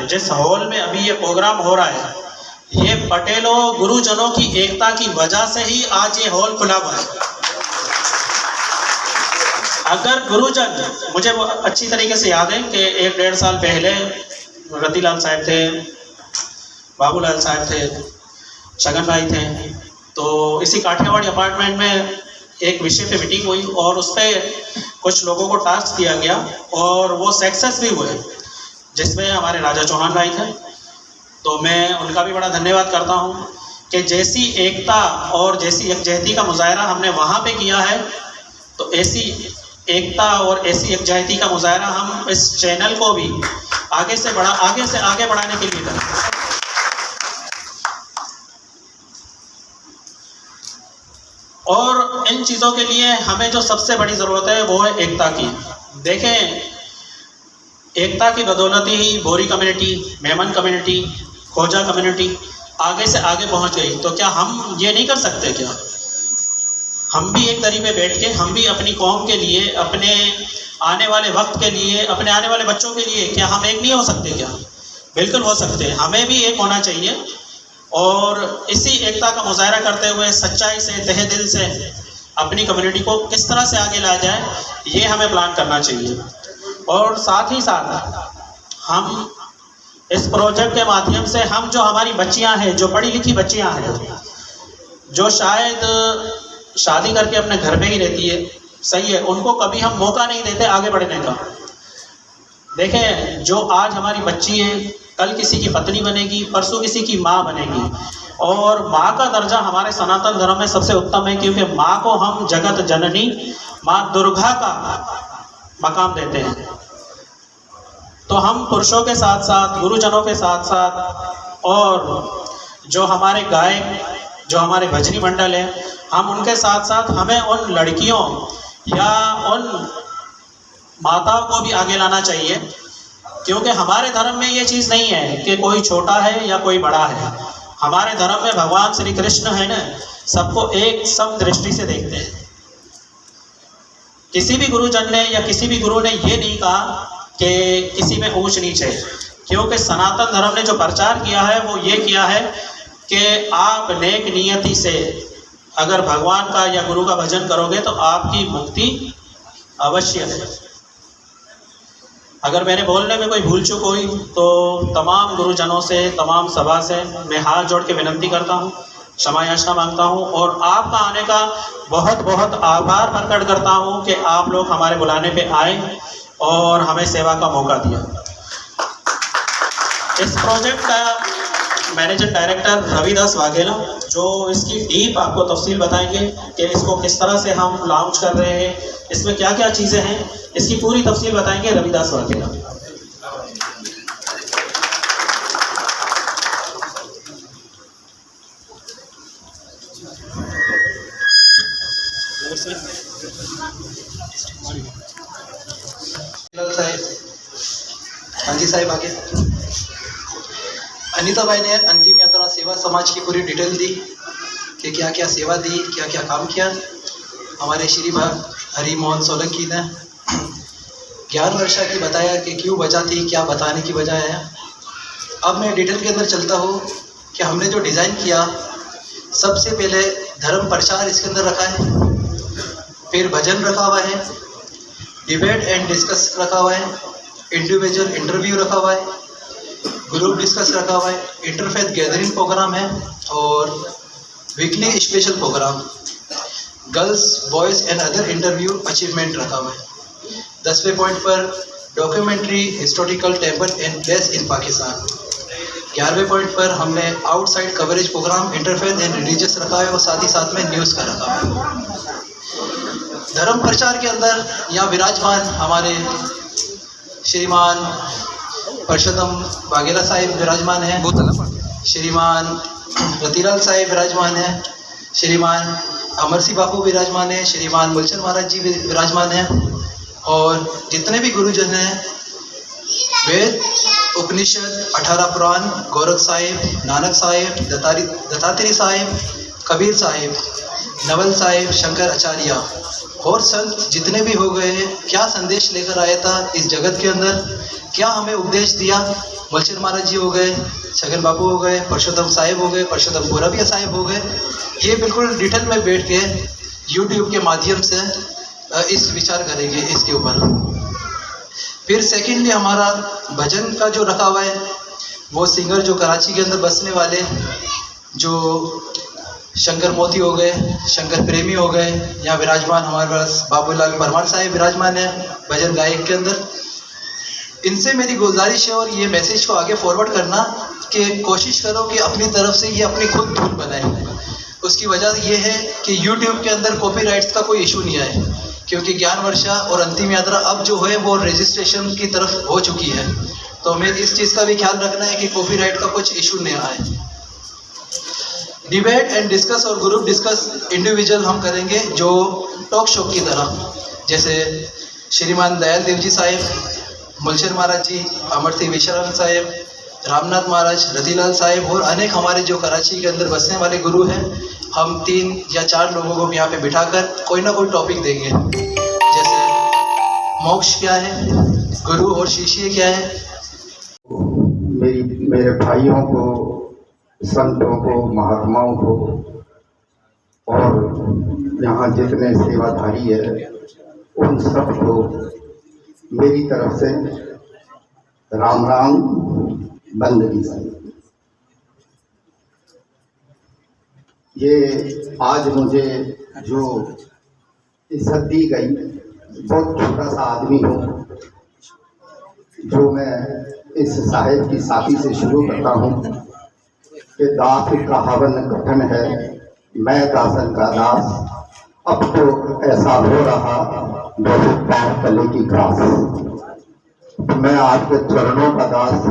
जिस हॉल में अभी ये प्रोग्राम हो रहा है, ये पटेलों गुरुजनों की एकता की वजह से ही आज ये हॉल खुला हुआ है। अगर गुरुजन, मुझे वो अच्छी तरीके से याद है कि 1-1.5 साल पहले रतिलाल साहब थे, बाबूलाल साहब थे, शगन भाई थे, तो इसी काठियावाड़ी अपार्टमेंट में एक विषय पे मीटिंग हुई और उस पर कुछ लोगों को टास्क दिया गया और वो सक्सेस भी हुए, जिसमें हमारे राजा चौहान भाई थे। तो मैं उनका भी बड़ा धन्यवाद करता हूँ कि जैसी एकता और जैसी यकजहती का मुजाहरा हमने वहाँ पे किया है, तो ऐसी एकता और ऐसी यकजहती का मुजाहरा हम इस चैनल को भी आगे से आगे बढ़ाने के लिए करें। और इन चीज़ों के लिए हमें जो सबसे बड़ी ज़रूरत है वो है एकता की। देखें, एकता की बदौलत ही बोरी कम्युनिटी, मेमन कम्युनिटी, खोजा कम्युनिटी आगे से आगे पहुंच गई। तो क्या हम ये नहीं कर सकते? क्या हम भी एक दरी पे बैठ के हम भी अपनी कौम के लिए, अपने आने वाले वक्त के लिए, अपने आने वाले बच्चों के लिए, क्या हम एक नहीं हो सकते? क्या बिल्कुल हो सकते हैं। हमें भी एक होना चाहिए और इसी एकता का मुजाहरा करते हुए सच्चाई से, तहे दिल से अपनी कम्युनिटी को किस तरह से आगे लाया जाए, ये हमें प्लान करना चाहिए। और साथ ही साथ हम इस प्रोजेक्ट के माध्यम से हम जो हमारी बच्चियां हैं, जो पढ़ी लिखी बच्चियां हैं, जो शायद शादी करके अपने घर में ही रहती है, सही है, उनको कभी हम मौका नहीं देते आगे बढ़ने का। देखें, जो आज हमारी बच्ची है, कल किसी की पत्नी बनेगी, परसों किसी की माँ बनेगी। और माँ का दर्जा हमारे सनातन धर्म में सबसे उत्तम है, क्योंकि माँ को हम जगत जननी माँ दुर्गा का मकाम देते हैं। तो हम पुरुषों के साथ साथ, गुरुजनों के साथ साथ, और जो हमारे गायक, जो हमारे भजनी मंडल है, हम उनके साथ साथ हमें उन लड़कियों या उन माताओं को भी आगे लाना चाहिए, क्योंकि हमारे धर्म में ये चीज़ नहीं है कि कोई छोटा है या कोई बड़ा है। हमारे धर्म में भगवान श्री कृष्ण है ना, सबको एक सम दृष्टि से देखते हैं। किसी भी गुरुजन ने या किसी भी गुरु ने ये नहीं कहा कि किसी में ऊंच नीच है, क्योंकि सनातन धर्म ने जो प्रचार किया है वो ये किया है कि आप नेक नियति से अगर भगवान का या गुरु का भजन करोगे तो आपकी मुक्ति अवश्य है। अगर मैंने बोलने में कोई भूल चूक हुई तो तमाम गुरुजनों से, तमाम सभा से मैं हाथ जोड़ के विनंती करता हूँ, क्षमा याचना मांगता हूँ और आपका आने का बहुत बहुत आभार प्रकट करता हूँ कि आप लोग हमारे बुलाने पे आए और हमें सेवा का मौका दिया। इस प्रोजेक्ट का मैनेजिंग डायरेक्टर रविदास वाघेला, जो इसकी डीप आपको तफसील बताएंगे कि इसको किस तरह से हम लॉन्च कर रहे हैं, इसमें क्या क्या चीज़ें हैं, इसकी पूरी तफसील बताएंगे रविदास वाघेला। हाँ जी साहब, आगे। अनीता भाई ने अंतिम यात्रा सेवा समाज की पूरी डिटेल दी कि क्या क्या सेवा दी, क्या क्या काम किया। हमारे श्री हरि मोहन सोलंकी ने ज्ञान वर्षा की बताया कि क्यों वजह थी, क्या बताने की वजह है। अब मैं डिटेल के अंदर चलता हूँ कि हमने जो डिज़ाइन किया, सबसे पहले धर्म प्रचार इसके अंदर रखा है, फिर भजन रखा हुआ है, डिबेट एंड डिस्कस रखा हुआ है, इंडिविजुअल इंटरव्यू रखा हुआ है, ग्रुप डिस्कस रखा हुआ है, इंटरफेथ गैदरिंग प्रोग्राम है और weekly special program, girls boys and other interview achievement रखा हुआ है। 10वें पॉइंट पर documentary historical temple and place in Pakistan. 11वें पॉइंट पर हमने outside coverage program, interfaith and religious रखा है और साथ ही साथ में न्यूज़ का रखा है। धर्म प्रचार के अंदर यहाँ विराजमान हमारे श्रीमान परशोत्तम वाघेला साहिब विराजमान हैं, श्रीमान रतिलाल साहिब विराजमान हैं, श्रीमान अमर सिंह बापू विराजमान हैं, श्रीमान मूलचंद महाराज जी विराजमान हैं और जितने भी गुरुजन हैं, वेद उपनिषद 18 पुराण, गोरख साहिब, नानक साहिब, दत्तात्रेय साहिब, कबीर साहिब, नवल साहिब, शंकर आचार्य और संत जितने भी हो गए हैं, क्या संदेश लेकर आया था इस जगत के अंदर, क्या हमें उपदेश दिया, मुलचंद महाराज जी हो गए, छगन बाबू हो गए, परशोत्तम साहिब हो गए, परशोत्तम बोराबिया साहिब हो गए। ये बिल्कुल डिटेल में बैठ के यूट्यूब के माध्यम से इस विचार करेंगे इसके ऊपर। फिर सेकेंडली हमारा भजन का जो रखा हुआ है, वो सिंगर जो कराची के अंदर बसने वाले, जो शंकर मोती हो गए, शंकर प्रेमी हो गए, यहाँ विराजमान हमारे पास बाबूलाल परमार साहिब विराजमान है भजन गायक के अंदर। इनसे मेरी गुजारिश है और ये मैसेज को आगे फॉरवर्ड करना कि कोशिश करो कि अपनी तरफ से ये अपनी खुद धुन बनाए। उसकी वजह ये है कि YouTube के अंदर कॉपीराइट्स का कोई इशू नहीं आए, क्योंकि ज्ञान वर्षा और अंतिम यात्रा अब जो है वो रजिस्ट्रेशन की तरफ हो चुकी है। तो हमें इस चीज़ का भी ख्याल रखना है कि कॉपीराइट का कुछ इशू नहीं आए। डिबेट एंड डिस्कस और ग्रुप डिस्कस इंडिविजुअल हम करेंगे जो टॉक शो की तरह, जैसे श्रीमान दयाल देव जी साहिब, मुलचंद महाराज जी, अमर सिंह विश्राम साहिब, रामनाथ महाराज, रतिलाल साहिब और अनेक हमारे जो कराची के अंदर बसने वाले गुरु हैं। हम 3 या 4 लोगों को यहाँ पे बिठाकर कोई ना कोई टॉपिक देंगे, जैसे मोक्ष क्या है, गुरु और शिष्य क्या है। मेरे भाइयों को, संतों को, महात्माओं को और यहाँ जितने सेवाधारी है उन सबको मेरी तरफ से राम राम बंदगी से। ये आज मुझे जो इज्जत दी गई, बहुत छोटा सा आदमी हूँ जो मैं इस साहिब की साथी से शुरू करता हूँ कि दास का हवन कठन है, मैं दासन का दास, अब तो ऐसा हो रहा जैसे पांव तले की घास। मैं आपके चरणों का दास।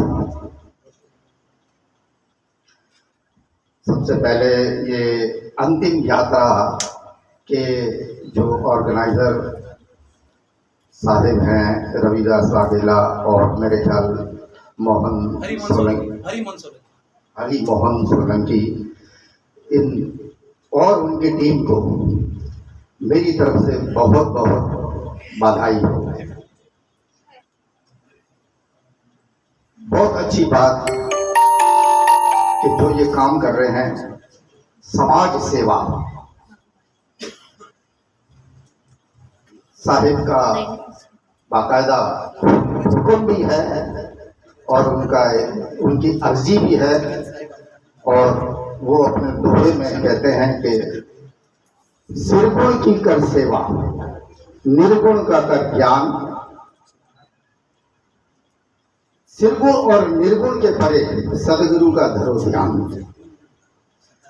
सबसे पहले ये अंतिम यात्रा के जो ऑर्गेनाइजर साहिब हैं, रविदास वाघेला और मेरे ख्याल हरि मोहन सोलंकी, इन और उनकी टीम को मेरी तरफ से बहुत बहुत बधाई हो। बहुत अच्छी बात कि जो ये काम कर रहे हैं, समाज सेवा। साहिब का बाकायदा हुक्म भी है और उनकी अर्जी भी है, और वो अपने दोहे में कहते हैं कि निर्गुण की कर सेवा, निर्गुण का कर ज्ञान, निर्गुण और निर्गुण के परे सदगुरु का धरो ध्यान।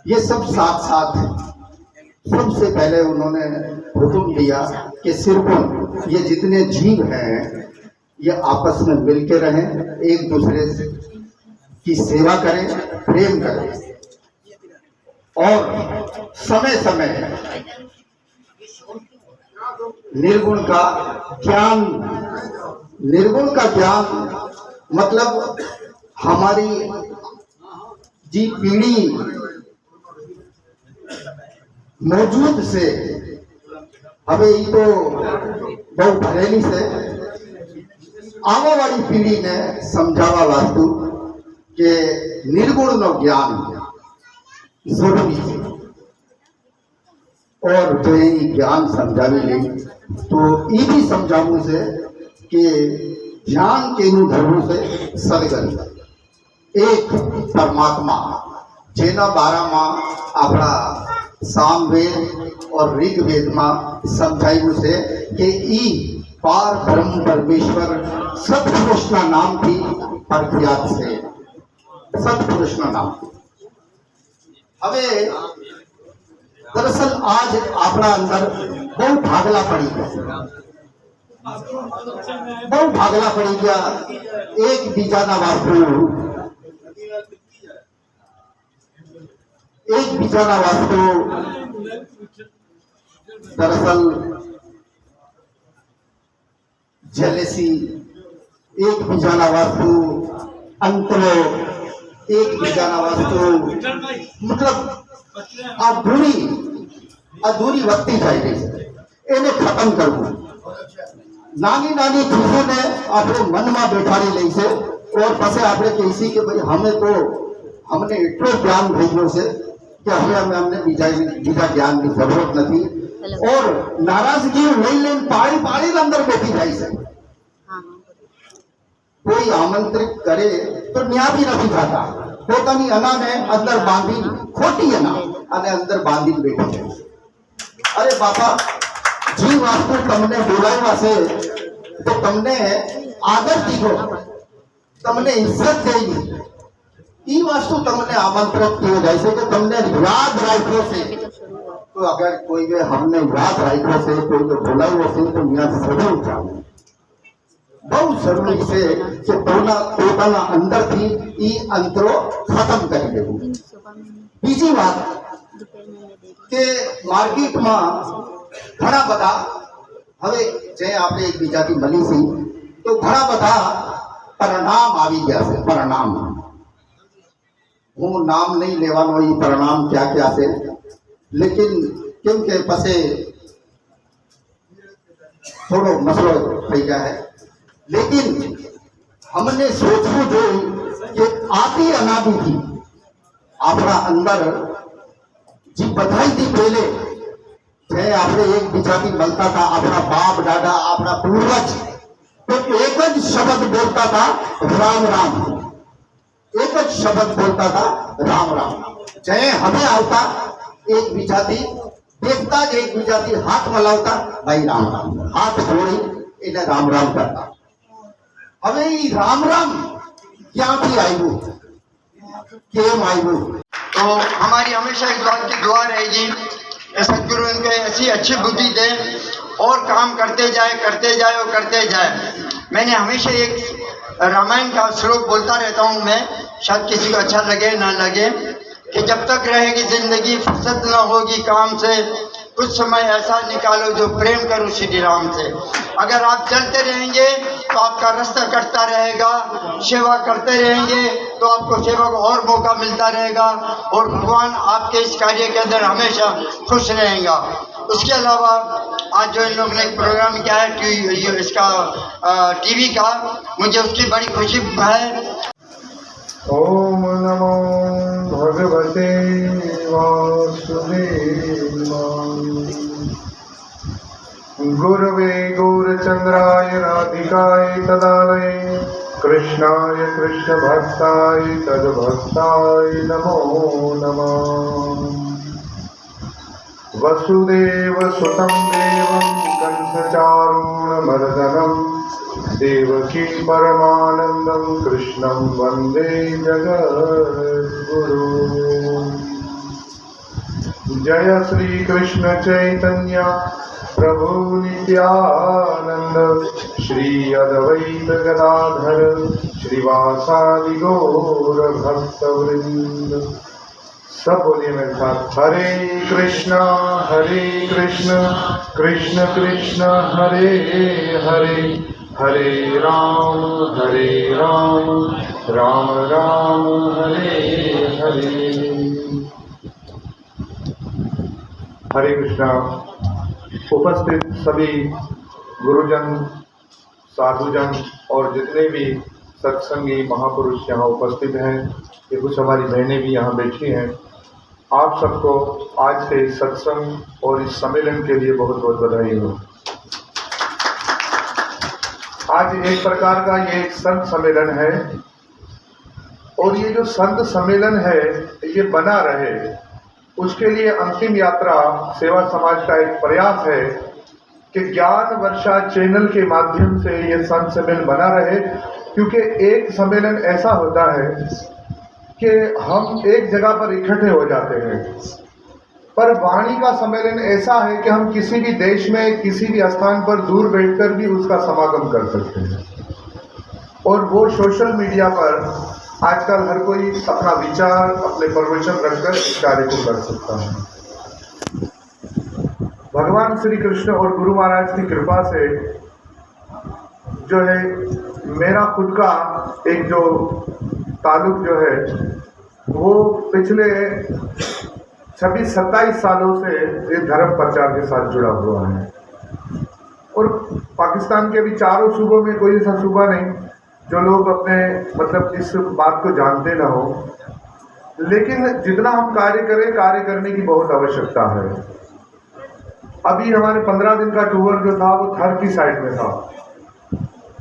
ये सब साथ साथ सबसे पहले उन्होंने हुक्म दिया कि निर्गुण ये जितने जीव हैं ये आपस में मिलके रहें, एक दूसरे की सेवा करें, प्रेम करें और समय समय निर्गुण का ज्ञान। निर्गुण का ज्ञान मतलब हमारी जी पीढ़ी मौजूद से हमें तो बहुत भरेली से आने वाली पीढ़ी ने समझावा वास्तु के निर्गुण नो ज्ञान जरूरी है, और जो ये ज्ञान समझावे ले तो ये भी समझाऊ से कि ध्यान के धर्मों से सदगत एक परमात्मा जेना 12 माँ अपना सामवेद और ऋग्वेद में समझायु से कि ई पार ब्रह्म परमेश्वर सतपुरुष ना नाम थी प्रख्यात से सतपुरुष ना नाम थी। हवे दरअसल आज अपना अंदर बहुत भागला पड़ी गया, बहुत भागला पड़ी गया। एक बीजाना वास्तु, एक बीजाना वास्तु दरअसल जेलेसी, एक बीजाना वास्तु अंतरो, एक बीजाना वास्तु मतलब अधूरी वक्ती जाए इन्हें खत्म करवू। नानी नानी चीजों ने अपने मन में बैठाड़ी ली से और पसे આપણે કહીશી કે ભાઈ અમે તો અમને એટલો જ્ઞાન થઈ ગયો છે કે હવે અમને બીજા જ્ઞાનની જરૂરત નથી और नाराजगी લઈ લઈને પાળી પાળી અંદર બેઠી જાય છે કોઈ આમંત્રિત કરે તો ન્યા બી નથી થતા પોતાની અનાને અંદર બાંધી ખોટી અના અને અંદર બાંધીને બેઠી છે અરે બાપા જે વાસ્તુ તમને બોલાવ્યા છે તો તમને આદર દીધો તમને ઇજ્જત થઈ ई वस्तु तमने आमंत्रित किए जाए से कि तमने याद राख्यो से तो अगर कोई वे हमने याद राख्यो से कोई वे बोलाव्यो से तो यहाँ जरूर जाओ बहुत जरूरी से कि पोताना अंदर थी ई अंतरो खत्म कर देवू बीजी बात के मार्केट में घणा बधा हवे जे आपणे एक बीजाथी मळी सी तो घणा बधा परिणाम आवी गया से परिणाम हूँ नाम नहीं लेवानो ई परिणाम क्या क्या से लेकिन केम के पसे थोड़ो मसलो थई गया है लेकिन हमने सोचवू जो कि आदि अनादि थी अपना अंदर जी बधाई थी पहले जे आपने एक बीजाथी मलता था अपना बाप दादा अपना पूर्वज तो एक ज शब्द बोलता था राम राम एक ज शब्द बोलता था राम राम जय हमें आवता एक बीजाथी देखता एक बीजाथी हाथ मलावता भाई राम राम हाथ जोड़ी इन्हें राम राम करता हमें राम राम क्या भी आयु केम आयु तो हमारी हमेशा इस बात की दुआ रहेगी सदगुरु इनको ऐसी अच्छी बुद्धि दे और काम करते जाए और करते जाए। मैंने हमेशा एक रामायण का श्लोक बोलता रहता हूँ मैं, शायद किसी को अच्छा लगे ना लगे, कि जब तक रहेगी जिंदगी फुर्सत न होगी काम से, कुछ समय ऐसा निकालो जो प्रेम करो श्री राम से। अगर आप चलते रहेंगे तो आपका रास्ता कटता रहेगा, सेवा करते रहेंगे तो आपको सेवा को और मौका मिलता रहेगा और भगवान आपके इस कार्य के अंदर हमेशा खुश रहेगा। उसके अलावा आज जो इन लोगों ने एक प्रोग्राम किया है इसका टीवी का, मुझे उसकी बड़ी खुशी है। ओम नमो भगवते वासुदेवाय गुरवे गौरचंद्राय राधिकाय तदालये कृष्णाय कृष्ण भक्ताय तद्भक्ताय नमो नमः। वसुदेव सुतं देवं कंसचारूणमर्दनं देवकी परमानंदं कृष्णं वंदे जगद्गुरु। जय श्री कृष्ण चैतन्य प्रभु नित्यानंद श्री अद्वैत गदाधर श्रीवासादि गौर भक्तवृंद। सब बोलिए मेरे साथ, हरे कृष्ण कृष्ण कृष्ण हरे हरे, हरे राम राम राम हरे हरे। हरे कृष्णा। उपस्थित सभी गुरुजन, साधुजन और जितने भी सत्संगी महापुरुष यहाँ उपस्थित हैं, ये कुछ हमारी बहनें भी यहाँ बैठी हैं, आप सबको आज के इस सत्संग और इस सम्मेलन के लिए बहुत बहुत बधाई हो। आज एक प्रकार का ये एक संत सम्मेलन है और ये जो संत सम्मेलन है ये बना रहे, उसके लिए अंतिम यात्रा सेवा समाज का एक प्रयास है कि ज्ञान वर्षा चैनल के माध्यम से ये संत सम्मेलन बना रहे। क्योंकि एक सम्मेलन ऐसा होता है कि हम एक जगह पर इकट्ठे हो जाते हैं, पर वाणी का सम्मेलन ऐसा है कि हम किसी भी देश में किसी भी स्थान पर दूर बैठकर भी उसका समागम कर सकते हैं। और वो सोशल मीडिया पर आजकल हर कोई अपना विचार, अपने प्रवचन रखकर इस कार्य को कर सकता है। भगवान श्री कृष्ण और गुरु महाराज की कृपा से जो है मेरा खुद का एक जो ताल्लुक जो है वो पिछले 26-27 सालों से ये धर्म प्रचार के साथ जुड़ा हुआ है। और पाकिस्तान के भी चारों सूबों में कोई ऐसा सूबा नहीं जो लोग अपने मतलब इस बात को जानते न हो, लेकिन जितना हम कार्य करें, कार्य करने की बहुत आवश्यकता है। अभी हमारे 15 दिन का टूर जो था वो थर की साइड में था।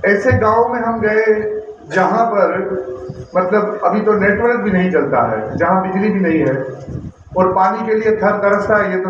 ऐसे गांव में हम गए जहां पर मतलब अभी तो नेटवर्क भी नहीं चलता है, जहां बिजली भी नहीं है और पानी के लिए थर तरसता है। ये तो